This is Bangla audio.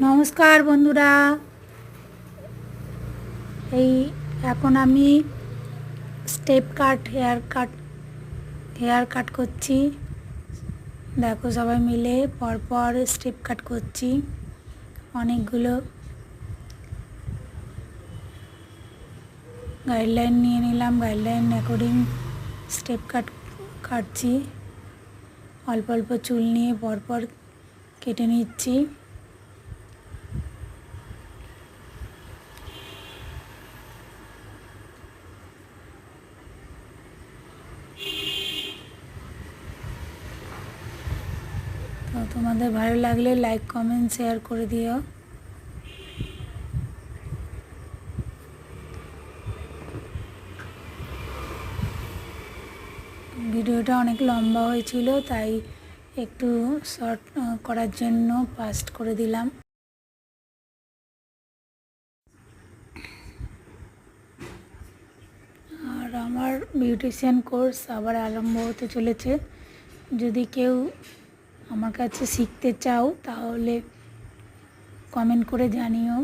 নমস্কার বন্ধুরা, এই এখন আমি স্টেপ কাট হেয়ার কাট করছি। দেখো সবাই মিলে পরপর স্টেপ কাট করছি। অনেকগুলো গাইডলাইন নিয়ে নিলাম, গাইডলাইন অ্যাকর্ডিং স্টেপ কাটছি। অল্প অল্প চুল নিয়ে পরপর কেটে নিচ্ছি। তো তোমাদের ভালো লাগলে লাইক কমেন্ট শেয়ার করে দিও। ভিডিওটা অনেক লম্বা হয়েছিল, তাই একটু শর্ট করার জন্য ফাস্ট করে দিলাম। আর আমার বিউটিশিয়ান কোর্স আবার আরম্ভ হতে চলেছে। যদি কেউ আমার কাছে শিখতে চাও তাহলে কমেন্ট করে জানিও।